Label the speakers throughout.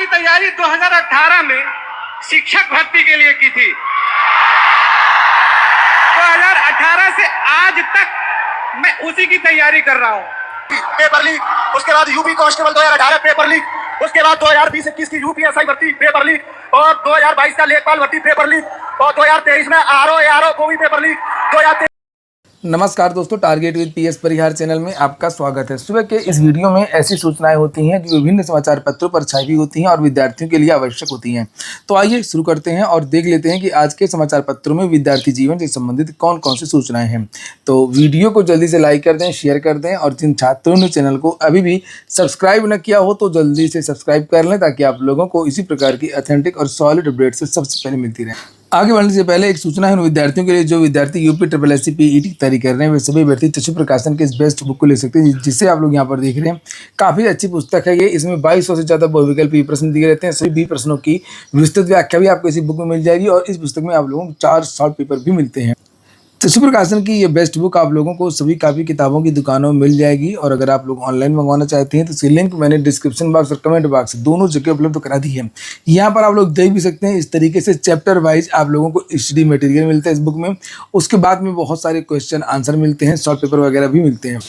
Speaker 1: की तैयारी 2018 में शिक्षक भर्ती के लिए की थी। 2018 से आज तक मैं उसी की तैयारी कर रहा हूँ।
Speaker 2: पेपर लीक, उसके बाद यूपी कांस्टेबल 2018 पेपर लीक, उसके बाद 2020-21 की यूपीएसआई भर्ती पेपर लीक और 2022 का लेखपाल भर्ती पेपर लीक और 2023 में आरओ को भी पेपर लीक। 2023
Speaker 3: नमस्कार दोस्तों, target with PS Parihar channel में आपका स्वागत है। सुबह के इस वीडियो में ऐसी सूचनाएं होती हैं जो विभिन्न समाचार पत्रों पर छाई हुई होती हैं और विद्यार्थियों के लिए आवश्यक होती हैं। तो आइए शुरू करते हैं और देख लेते हैं कि आज के समाचार पत्रों में विद्यार्थी जीवन से संबंधित कौन कौन सी सूचनाएं हैं। तो वीडियो को जल्दी से लाइक कर दें, शेयर कर दें और जिन छात्रों ने चैनल को अभी भी सब्सक्राइब न किया हो तो जल्दी से सब्सक्राइब कर लें ताकि आप लोगों को इसी प्रकार की ऑथेंटिक और सॉलिड अपडेट से सबसे पहले मिलती रहे। आगे बढ़ने से पहले एक सूचना है उन विद्यार्थियों के लिए जो विद्यार्थी यूपी SSSC PET की तैयारी कर रहे हैं। वे सभी विद्यार्थी चक्षु प्रकाशन के इस बेस्ट बुक को ले सकते हैं, जिसे आप लोग यहाँ पर देख रहे हैं। काफ़ी अच्छी पुस्तक है ये। इसमें 2200 से ज़्यादा बहुविकल्पीय प्रश्न दिए रहते हैं। सभी 20 प्रश्नों की विस्तृत व्याख्या भी आपको इसी बुक में मिल जाएगी और इस पुस्तक में आप लोगों को 4 शॉर्ट पेपर भी मिलते हैं। चक्षु प्रकाशन की ये बेस्ट बुक आप लोगों को सभी काफ़ी किताबों की दुकानों में मिल जाएगी और अगर आप लोग ऑनलाइन मंगवाना चाहते हैं तो इसकी लिंक मैंने डिस्क्रिप्शन बॉक्स और कमेंट बॉक्स दोनों जगह उपलब्ध करा दी है। यहाँ पर आप लोग देख भी सकते हैं। इस तरीके से चैप्टर वाइज आप लोगों को स्टडी मटेरियल मिलता है इस बुक में। उसके बाद में बहुत सारे क्वेश्चन आंसर मिलते हैं, शॉर्ट पेपर वगैरह भी मिलते हैं।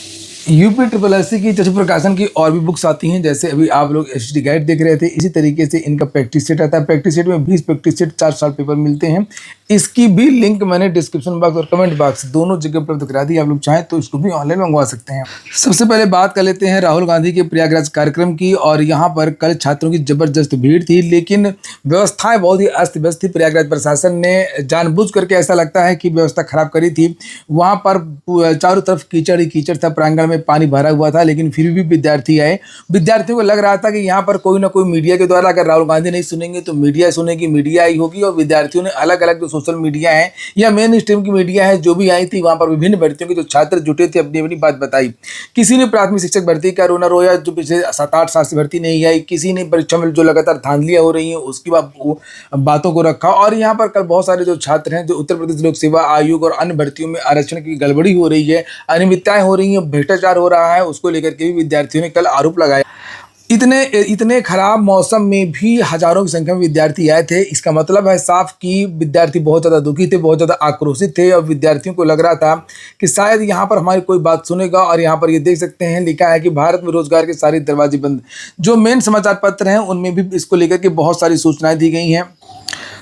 Speaker 3: यूपी SSSC की चक्षु प्रकाशन की और भी बुक्स आती हैं, जैसे अभी आप लोग SSD गाइड देख रहे थे। इसी तरीके से इनका प्रैक्टिस सेट आता है। प्रैक्टिस सेट में 20 प्रैक्टिस सेट 4 शॉर्ट पेपर मिलते हैं। इसकी भी लिंक मैंने डिस्क्रिप्शन बॉक्स और कमेंट बॉक्स दोनों जगह उपलब्ध करा दी। आप लोग चाहें तो इसको भी ऑनलाइन मंगवा सकते हैं। सबसे पहले बात कर लेते हैं राहुल गांधी के प्रयागराज कार्यक्रम की। और यहाँ पर कल छात्रों की जबरदस्त भीड़ थी, लेकिन व्यवस्थाएं बहुत ही अस्त व्यस्त थी। प्रयागराज प्रशासन ने जानबूझ करके, ऐसा लगता है कि व्यवस्था खराब करी थी। वहाँ पर चारों तरफ कीचड़ ही कीचड़ था, प्रांगण में पानी भरा हुआ था, लेकिन फिर भी विद्यार्थी आए। विद्यार्थियों को लग रहा था कि यहाँ पर कोई ना कोई मीडिया के द्वारा अगर राहुल गांधी नहीं सुनेंगे तो मीडिया सुनेगी, मीडिया आई होगी। और विद्यार्थियों ने अलग अलग जो सोशल मीडिया है या मेन स्ट्रीम की मीडिया है जो भी आई थी, वहाँ पर विभिन्न भर्तियों के जो छात्र जुटे थे अपनी अपनी बात बताई। किसी ने प्राथमिक शिक्षक भर्ती का रोना रोया जो पिछले 7-8 साल से भर्ती नहीं आई। किसी ने परीक्षा में जो लगातार धांधलियाँ हो रही हैं उसकी बातों को रखा। और यहाँ पर कल बहुत सारे जो छात्र हैं जो उत्तर प्रदेश लोक सेवा आयोग और अन्य भर्तियों में आरक्षण की गड़बड़ी हो रही है, अनियमितताएं हो रही हैं, भ्रष्टाचार हो रहा है, उसको लेकर के भी विद्यार्थियों ने कल आरोप लगाया। इतने खराब मौसम में भी हजारों की संख्या में विद्यार्थी आए थे। इसका मतलब है साफ कि विद्यार्थी बहुत ज़्यादा दुखी थे, बहुत ज़्यादा आक्रोशित थे और विद्यार्थियों को लग रहा था कि शायद यहाँ पर हमारी कोई बात सुनेगा। और यहाँ पर ये देख सकते हैं लिखा है कि भारत में रोजगार के सारे दरवाजे बंद। जो मेन समाचार पत्र हैं उनमें भी इसको लेकर के बहुत सारी सूचनाएं दी गई हैं।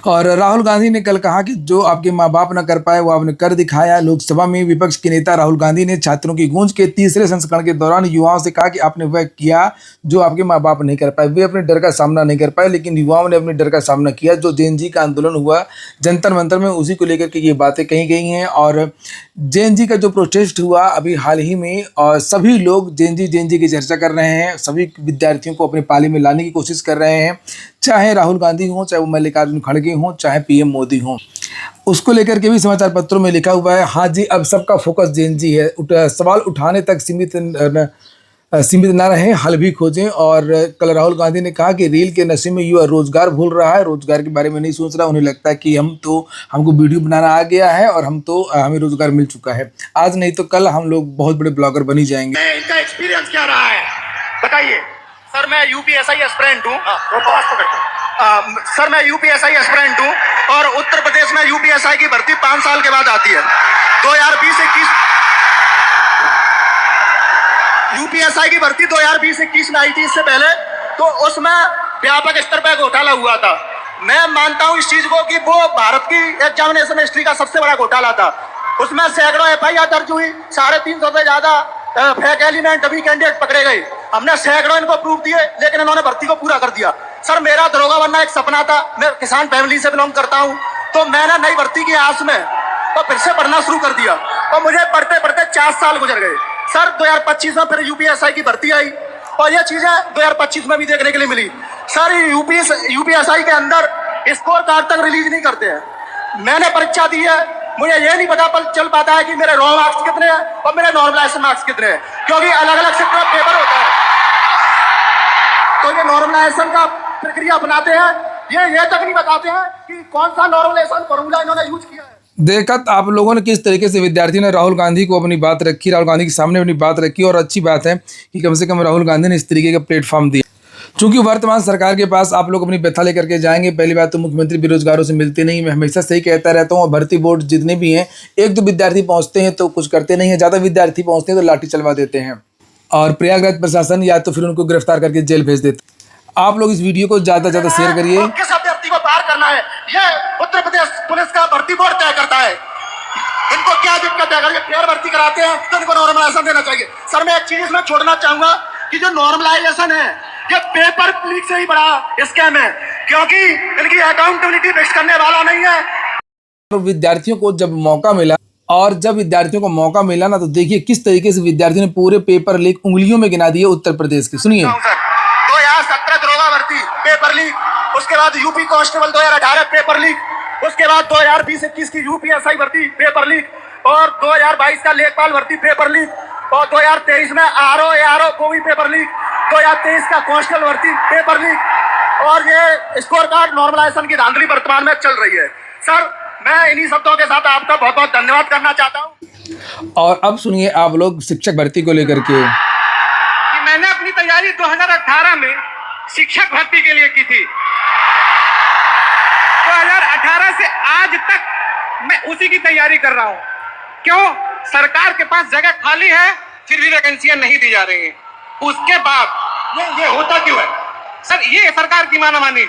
Speaker 3: और राहुल गांधी ने कल कहा कि जो आपके माँ बाप न कर पाए वो आपने कर दिखाया। लोकसभा में विपक्ष के नेता राहुल गांधी ने छात्रों की गूंज के तीसरे संस्करण के दौरान युवाओं से कहा कि आपने वह किया जो आपके माँ बाप नहीं कर पाए। वे अपने डर का सामना नहीं कर पाए, लेकिन युवाओं ने अपने डर का सामना किया। जो जेएनजी का आंदोलन हुआ जंतर मंतर में, उसी को लेकर के ये बातें कही गई हैं। और जेएनजी का जो प्रोटेस्ट हुआ अभी हाल ही में, और सभी लोग जेएनजी की चर्चा कर रहे हैं, सभी विद्यार्थियों को अपने पाले में लाने की कोशिश कर रहे हैं। चाहे राहुल गांधी हों, चाहे वो मल्लिकार्जुन खड़गे हों, चाहे PM मोदी हों, उसको लेकर के भी समाचार पत्रों में लिखा हुआ है। हाँ जी, अब सबका फोकस जेएनजी है। सवाल उठाने तक सीमित न रहें, हल भी खोजें। और कल राहुल गांधी ने कहा कि रील के नशे में युवा रोजगार भूल रहा है, रोजगार के बारे में नहीं सोच रहा। उन्हें लगता है कि हमको वीडियो बनाना आ गया है और हमें रोजगार मिल चुका है। आज नहीं तो कल हम लोग बहुत बड़े ब्लॉगर बनी जाएंगे।
Speaker 2: इनका एक्सपीरियंस क्या रहा है बताइए। सर मैं यूपीएसआई एस्पिरेंट हूँ। सर मैं यूपीएसआई एस्पिरेंट हूँ और उत्तर प्रदेश में यूपीएसआई की भर्ती 5 साल के बाद आती है। 2020-21 यूपीएसआई की भर्ती 2020-21 में आई थी। इससे पहले तो उसमें व्यापक स्तर पर घोटाला हुआ था। मैं मानता हूँ इस चीज को कि वो भारत की एग्जामिनेशन हिस्ट्री का सबसे बड़ा घोटाला था। उसमें सैकड़ों FIR दर्ज हुई, 350 से ज्यादा फेक एलिमेंट अभी कैंडिडेट पकड़े गए। हमने सैकड़ों इनको प्रूफ दिए, लेकिन इन्होंने भर्ती को पूरा कर दिया। सर मेरा दरोगा बनना एक सपना था। मैं किसान फैमिली से बिलोंग करता हूँ, तो मैंने नई भर्ती की आस में तो फिर से पढ़ना शुरू कर दिया और मुझे पढ़ते पढ़ते 4 साल गुजर गए। सर 2025 में फिर यूपीएसआई की भर्ती आई और ये चीजें 2025 में भी देखने के लिए मिली। सर यूपीएसआई के अंदर स्कोर कार्ड तक रिलीज नहीं करते हैं। मैंने परीक्षा दी है, मुझे ये नहीं पता चल पाता है कि मेरे रॉ मार्क्स कितने हैं और मेरे नॉर्मलाइजेशन मार्क्स कितने हैं, क्योंकि अलग अलग सेक्टर में पेपर होता है। तो ये नॉर्मलाइजेशन का प्रक्रिया अपनाते हैं, ये तक नहीं बताते हैं कि कौन सा नॉर्मलाइजेशन फॉर्मूला इन्होंने यूज किया है।
Speaker 3: देखा आप लोगों ने किस तरीके से विद्यार्थी ने राहुल गांधी को अपनी बात रखी, राहुल गांधी के सामने अपनी बात रखी। और अच्छी बात है कि कम से कम राहुल गांधी ने इस तरीके का प्लेटफॉर्म दिया। चूंकि वर्तमान सरकार के पास आप लोग अपनी व्यथा लेकर के जाएंगे। पहली बात तो मुख्यमंत्री बेरोजगारों से मिलते नहीं, मैं हमेशा सही कहता रहता हूँ। और भर्ती बोर्ड जितने भी हैं, एक दो विद्यार्थी पहुंचते हैं तो कुछ करते नहीं है, ज़्यादा विद्यार्थी पहुंचते हैं तो लाठी चलवा देते हैं और प्रयागराज प्रशासन या तो फिर उनको गिरफ्तार करके जेल भेज देते हैं। आप लोग इस वीडियो को ज़्यादा से ज़्यादा शेयर करिए।
Speaker 2: किस अभ्यर्थी को पार करना है यह उत्तर प्रदेश पुलिस का भर्ती बोर्ड तय करता है। इनको क्या दिक्कत है? अगर ये फेयर भर्ती कराते हैं तो इनको नॉर्मलाइजेशन देना चाहिए। सर मैं एक चीज इसमें छोड़ना चाहूंगा कि जो नॉर्मलाइजेशन है ये पेपर लीक से ही बड़ा स्कैम है, क्योंकि इनकी अकाउंटेबिलिटी फिक्स करने वाला नहीं है।
Speaker 3: तो विद्यार्थियों को जब मौका मिला ना, तो देखिए किस तरीके से विद्यार्थियों ने पूरे पेपर लीक उंगलियों में गिना दिए उत्तर प्रदेश के। सुनिए।
Speaker 2: 2017 दरोगा भर्ती पेपर लीक, उसके बाद यूपी कांस्टेबल 2018 पेपर लीक, उसके बाद 2020-21 की यूपीएसआई भर्ती पेपर लीक, और 2022 का लेखपाल भर्ती पेपर लीक, और 2023 में आरओ को भी पेपर लीक, 2023 का कांस्टेबल भर्ती पेपर लीक, और ये स्कोर कार्ड नॉर्मलाइजेशन की धांधली वर्तमान में चल रही है। सर मैं इन्हीं शब्दों के साथ आपका बहुत बहुत धन्यवाद करना चाहता हूँ।
Speaker 3: और अब सुनिए आप लोग शिक्षक भर्ती को लेकर के।
Speaker 1: कि मैंने अपनी तैयारी 2018 में शिक्षक भर्ती के लिए की थी। 2018 से आज तक मैं उसी की तैयारी कर रहा हूं। क्यों? सरकार के पास जगह खाली है फिर भी वैकेंसियां नहीं दी जा रही हैं। उसके बाद ये होता क्यों है? सर ये सरकार की मानामानी।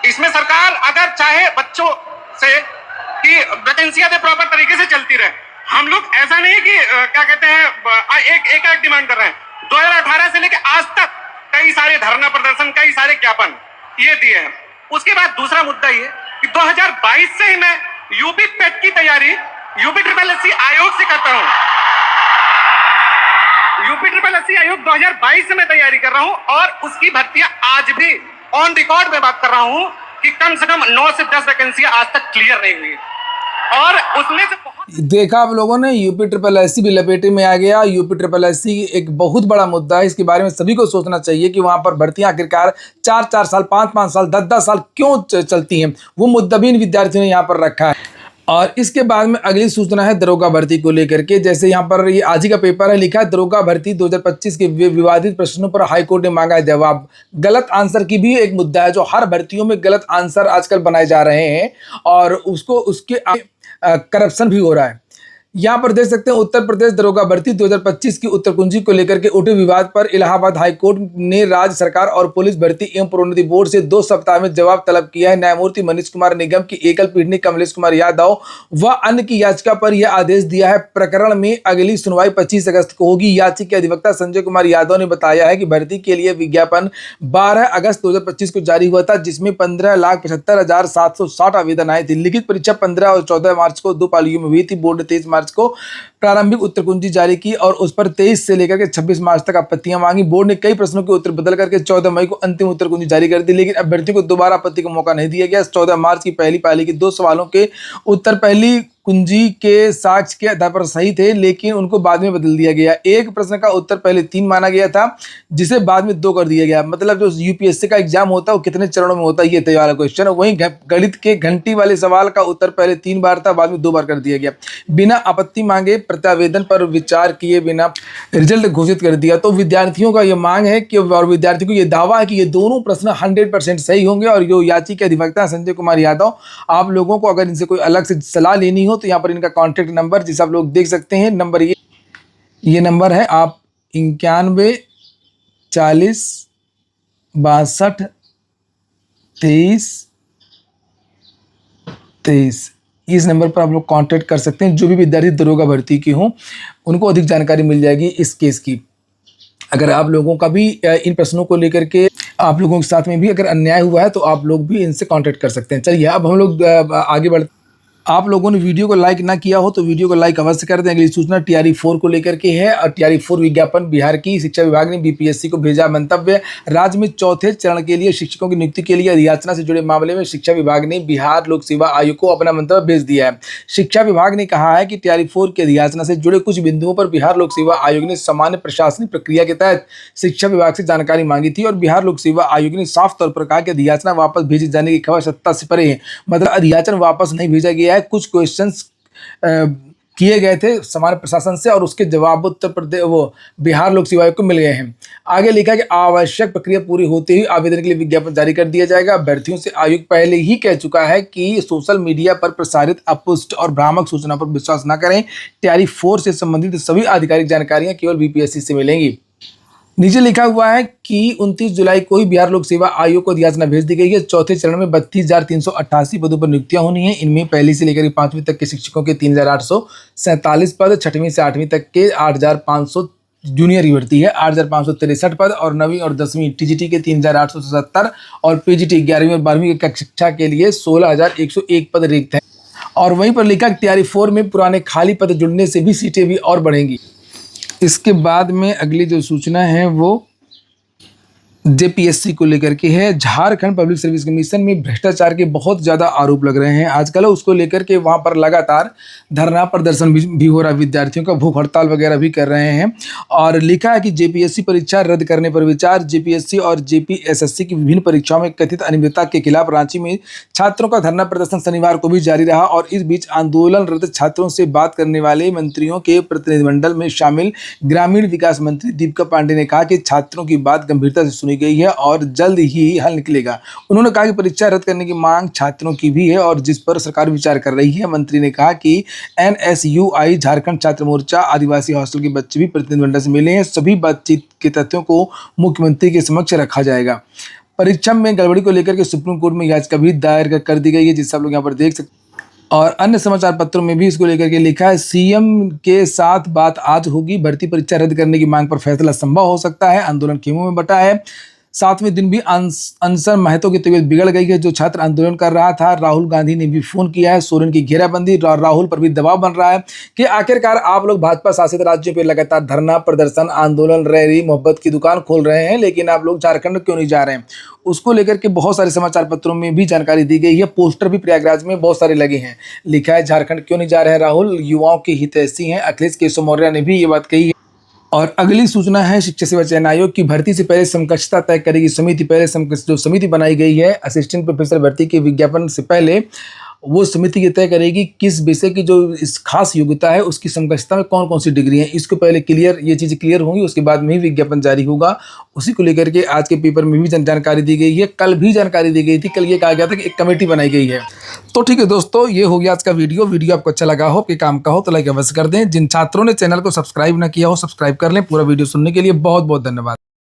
Speaker 1: इसमें सरकार अगर चाहे बच्चों से कि वैकेंसियां दे प्रॉपर तरीके से चलती रहे। हम लोग ऐसा नहीं कि क्या कहते हैं एक डिमांड कर रहे हैं। 2018 से लेकर आज तक कई सारे धरना प्रदर्शन, कई सारे ज्ञापन ये दिए हैं। उसके बाद दूसरा मुद्दा ये कि 2022 से ही मैं यूपी पेट की तैयारी यूपी SSS आयोग से करता हूं। यूपी SSS आयोग 2022 से मैं तैयारी कर रहा हूं और उसकी भर्तियां आज भी ऑन रिकॉर्ड में बात कर रहा हूं कि कम से कम 9 से 10 वैकेंसियां आज तक क्लियर नहीं हुई और उसमें से
Speaker 3: देखा आप लोगों ने, यूपी SSS भी लपेटे में आ गया। यूपी SSS एक बहुत बड़ा मुद्दा है, इसके बारे में सभी को सोचना चाहिए कि वहां पर भर्तियां आखिरकार 4-4 साल, 5-5 साल, 10-10 साल क्यों चलती हैं। वो मुद्दा भी इन विद्यार्थियों ने यहाँ पर रखा है। और इसके बाद में अगली सूचना है दरोगा भर्ती को लेकर के। जैसे यहाँ पर ये आज ही का पेपर है, लिखा है दरोगा भर्ती 2025 के विवादित प्रश्नों पर हाईकोर्ट ने मांगा है जवाब। गलत आंसर की भी एक मुद्दा है, जो हर भर्तियों में गलत आंसर आजकल बनाए जा रहे हैं और उसके करप्शन भी हो रहा है। यहाँ पर देख सकते हैं उत्तर प्रदेश दरोगा भर्ती 2025 की उत्तर कुंजी को लेकर के उठे विवाद पर इलाहाबाद हाईकोर्ट ने राज्य सरकार और पुलिस भर्ती एवं प्रोन्नति बोर्ड से 2 सप्ताह में जवाब तलब किया है। न्यायमूर्ति मनीष कुमार निगम की एकल पीठ ने कमलेश कुमार यादव व अन्य की याचिका पर यह आदेश दिया है। प्रकरण में अगली सुनवाई 25 अगस्त को होगी। याचिका के अधिवक्ता संजय कुमार यादव ने बताया है कि भर्ती के लिए विज्ञापन 12 अगस्त 2025 को जारी हुआ था, जिसमें 15,75,760 आवेदन आए थे। लिखित परीक्षा 15 और 14 मार्च को 2 पालियों में हुई थी। बोर्ड ने 23 मार्च को प्रारंभिक उत्तर कुंजी जारी की और उस पर 23 से लेकर के 26 मार्च तक आपत्तियां मांगी। बोर्ड ने कई प्रश्नों के उत्तर बदल करके 14 मई को अंतिम उत्तर कुंजी जारी कर दी, लेकिन अभ्यर्थियों को दोबारा आपत्ति का मौका नहीं दिया गया। 14 मार्च की पहली पाली के 2 सवालों के उत्तर पहली कुंजी के साक्ष्य के आधार पर सही थे, लेकिन उनको बाद में बदल दिया गया। एक प्रश्न का उत्तर पहले 3 माना गया था, जिसे बाद में 2 कर दिया गया। मतलब जो यूपीएससी का एग्जाम होता है वो कितने चरणों में होता है, ये तैयार क्वेश्चन। वहीं गणित के घंटी वाले सवाल का उत्तर पहले 3 बार था, बाद में 2 बार कर दिया गया। बिना आपत्ति मांगे प्रत्यावेदन पर विचार किए बिना रिजल्ट घोषित कर दिया। तो विद्यार्थियों का ये मांग है कि, और विद्यार्थियों को ये दावा है कि ये दोनों प्रश्न 100% सही होंगे। और जो याचिका अधिवक्ता संजय कुमार यादव, आप लोगों को अगर इनसे कोई अलग से सलाह लेनी हो तो यहाँ पर इनका कॉन्टैक्ट नंबर, जिसे आप लोग देख सकते हैं, नंबर ये नंबर है, आप 91 40 62 23 इस नंबर पर आप लोग कांटेक्ट कर सकते हैं। जो भी विद्यार्थी दरोगा भर्ती के हों उनको अधिक जानकारी मिल जाएगी इस केस की। अगर आप लोगों का भी इन प्रश्नों को लेकर के आप लोगों के साथ में भी अगर अन्याय हुआ है तो आप लोग भी इनसे कांटेक्ट कर सकते हैं। चलिए अब हम लोग आगे बढ़ते। आप लोगों ने वीडियो को लाइक ना किया हो तो वीडियो को लाइक अवश्य कर दें। अगली सूचना TRE 4 को लेकर के है और TRE 4 विज्ञापन बिहार की शिक्षा विभाग ने BPSC को भेजा मंतव्य। राज्य में चौथे चरण के लिए शिक्षकों की नियुक्ति के लिए अधियाचना से जुड़े मामले में शिक्षा विभाग ने बिहार लोक सेवा आयोग को अपना मंतव्य भेज दिया है। शिक्षा विभाग ने कहा है कि TRE 4 की अधियाचना से जुड़े कुछ बिंदुओं पर बिहार लोक सेवा आयोग ने सामान्य प्रशासनिक प्रक्रिया के तहत शिक्षा विभाग से जानकारी मांगी थी और बिहार लोक सेवा आयोग ने साफ तौर पर कहा कि अधियाचना वापस भेजे जाने की खबर सत्ता से परे है। मतलब अधियाचन वापस नहीं भेजा गया है। कुछ क्वेश्चन किए गए थे सामान्य प्रशासन से और उसके जवाब उत्तर प्रदेश वो बिहार लोक सेवा आयोग को मिल गए हैं। आगे लिखा कि आवश्यक प्रक्रिया पूरी होते ही आवेदन के लिए विज्ञापन जारी कर दिया जाएगा। अभ्यर्थियों से आयोग पहले ही कह चुका है कि सोशल मीडिया पर प्रसारित अपुष्ट और भ्रामक सूचना पर विश्वास न करें। तैयारी 4 से संबंधित सभी आधिकारिक जानकारियां केवल बीपीएससी से मिलेंगी। नीचे लिखा हुआ है कि 29 जुलाई को ही बिहार लोक सेवा आयोग को याचना भेज दी गई है। चौथे चरण में 32,388 पदों पर नियुक्तियां होनी है। इनमें पहली से लेकर 5वीं तक के शिक्षकों के 3,847 पद, 6वीं से 8वीं तक के 8,500 जूनियर की भर्ती है 8,563 पद और 9वीं और 10वीं टीजीटी के 3,877 और पीजीटी 11वीं और 12वीं की कक्षा के लिए 16,101 पद रिक्त हैं। और वहीं पर लिखा तैयारी 4 में पुराने खाली पद जुड़ने से भी सीटें भी और बढ़ेंगी। इसके बाद में अगली जो सूचना है वो जेपीएससी को लेकर के है। झारखंड पब्लिक सर्विस कमीशन में भ्रष्टाचार के बहुत ज़्यादा आरोप लग रहे हैं आजकल। उसको लेकर के वहाँ पर लगातार धरना प्रदर्शन भी हो रहा है, विद्यार्थियों का भूख हड़ताल वगैरह भी कर रहे हैं। और लिखा है कि जेपीएससी परीक्षा रद्द करने पर विचार। जेपीएससी और जेपीएसएससी की विभिन्न परीक्षाओं में कथित अनियमितता के खिलाफ रांची में छात्रों का धरना प्रदर्शन शनिवार को भी जारी रहा। और इस बीच आंदोलनरत छात्रों से बात करने वाले मंत्रियों के प्रतिनिधिमंडल में शामिल ग्रामीण विकास मंत्री दीपिका पांडे ने कहा कि छात्रों की बात गंभीरता से सुनी गई है और जल्द ही हल निकलेगा। उन्होंने कहा कि परीक्षा रद्द करने की मांग छात्रों की भी है और जिस पर सरकार विचार कर रही है। मंत्री ने कहा कि एनएसयूआई, झारखंड छात्र मोर्चा, आदिवासी हॉस्टल के बच्चे भी प्रतिनिधिमंडल से मिले हैं। सभी बातचीत के तथ्यों को मुख्यमंत्री के समक्ष रखा जाएगा। परीक्षा में गड़बड़ी को लेकर के सुप्रीम कोर्ट में याचिका भी दायर कर दी गई है, जिससे आप लोग यहाँ पर देख सकते। और अन्य समाचार पत्रों में भी इसको लेकर के लिखा है सीएम के साथ बात आज होगी। भर्ती परीक्षा रद्द करने की मांग पर फैसला संभव हो सकता है। आंदोलन खेमों में बटा है। 7वें दिन भी अंसर महतो की तबीयत बिगड़ गई है, जो छात्र आंदोलन कर रहा था। राहुल गांधी ने भी फोन किया है। सोरेन की घेराबंदी और राहुल पर भी दबाव बन रहा है कि आखिरकार आप लोग भाजपा शासित राज्यों पर लगातार धरना प्रदर्शन, आंदोलन, रैली, मोहब्बत की दुकान खोल रहे हैं, लेकिन आप लोग झारखंड क्यों नहीं जा रहे हैं। उसको लेकर के बहुत सारे समाचार पत्रों में भी जानकारी दी गई है। पोस्टर भी प्रयागराज में बहुत सारे लगे हैं। लिखा है झारखंड क्यों नहीं जा रहे हैं राहुल, युवाओं की हितैषी हैं। अखिलेश केशव मौर्य ने भी ये बात कही है। और अगली सूचना है शिक्षक सेवा चयन आयोग की भर्ती से पहले समकक्षता तय करेगी समिति। पहले जो समिति बनाई गई है असिस्टेंट प्रोफेसर भर्ती के विज्ञापन से पहले, वो समिति ये तय करेगी किस विषय की जो इस खास योग्यता है उसकी समकक्षता में कौन कौन सी डिग्री है। इसको पहले ये चीज़ क्लियर होंगी, उसके बाद में ही विज्ञापन जारी होगा। उसी को लेकर के आज के पेपर में भी जानकारी दी गई है। कल भी जानकारी दी गई थी। कल ये कहा गया था कि एक कमेटी बनाई गई है। तो ठीक है दोस्तों, ये हो गया आज का वीडियो आपको अच्छा लगा हो, आपके काम का हो तो लाइक अवश्य कर दें। जिन छात्रों ने चैनल को सब्सक्राइब ना किया हो सब्सक्राइब कर लें। पूरा वीडियो सुनने के लिए बहुत बहुत धन्यवाद।